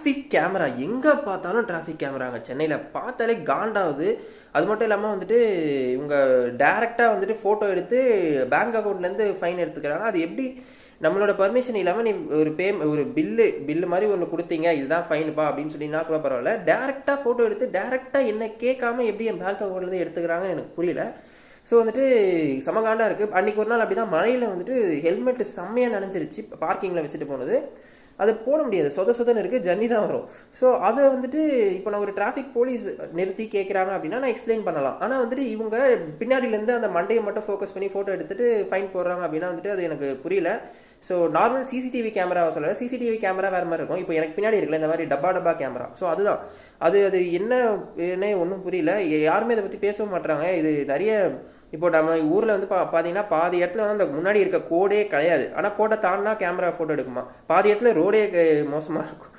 Traffic camera எங்கே பார்த்தாலும் traffic கேமராங்க சென்னையில் பார்த்தாலே காண்டாகுது. அது மட்டும் இல்லாமல் வந்துட்டு இவங்க டேரெக்டாக வந்துட்டு ஃபோட்டோ எடுத்து பேங்க் அக்கௌண்ட்லேருந்து ஃபைன் எடுத்துக்கிறாங்க. அது எப்படி நம்மளோட பர்மிஷன் இல்லாமல் நீ ஒரு பில்லு மாதிரி ஒன்று கொடுத்தீங்க, இதுதான் ஃபைனுப்பா அப்படின்னு சொல்லினா கூட பரவாயில்ல, டேரெக்டாக ஃபோட்டோ எடுத்து டேரெக்டாக என்ன கேட்காம எப்படி என் பேங்க் அக்கௌண்ட்லேருந்து எடுத்துக்கிறாங்கன்னு எனக்கு புரியல. ஸோ வந்துட்டு சமகாண்டாக இருக்குது. அன்றைக்கி ஒரு நாள் அப்படி தான் மழையில் வந்துட்டு ஹெல்மெட்டு செம்மையாக நனைஞ்சிருச்சு பார்க்கிங்கில் வச்சுட்டு போனது. அது போட முடியாது, சொதன்னு இருக்குது, ஜன்னி தான் வரும். ஸோ அதை வந்துட்டு இப்போ நான் ஒரு டிராஃபிக் போலீஸ் நிறுத்தி கேட்குறாங்க அப்படின்னா நான் எக்ஸ்பிளைன் பண்ணலாம். ஆனால் வந்துட்டு இவங்க பின்னாடியிலேருந்து அந்த மண்டையை மட்டும் ஃபோக்கஸ் பண்ணி ஃபோட்டோ எடுத்துகிட்டு ஃபைன் போடுறாங்க அப்படின்னா வந்துட்டு அது எனக்கு புரியல. ஸோ நார்மல் சிசிடிவி கேமராவை சொல்லலை, சிசிடிவி கேமரா வேறு மாதிரி இருக்கும். இப்போ எனக்கு பின்னாடி இருக்குல்ல இந்த மாதிரி டப்பா கேமரா, ஸோ அதுதான் அது என்ன ஒன்றும் புரியல. யாருமே இதை பற்றி பேசவும் மாட்டுறாங்க. இது நிறைய இப்போ நம்ம ஊரில் வந்து பார்த்தீங்கன்னா பாதி இடத்துல வந்து அந்த முன்னாடி இருக்க கோடே கிடையாது, ஆனால் கோட்டை தாண்டினா கேமரா ஃபோட்டோ எடுக்குமா, பாதி இடத்துல ரோடே மோசமாக இருக்கும்.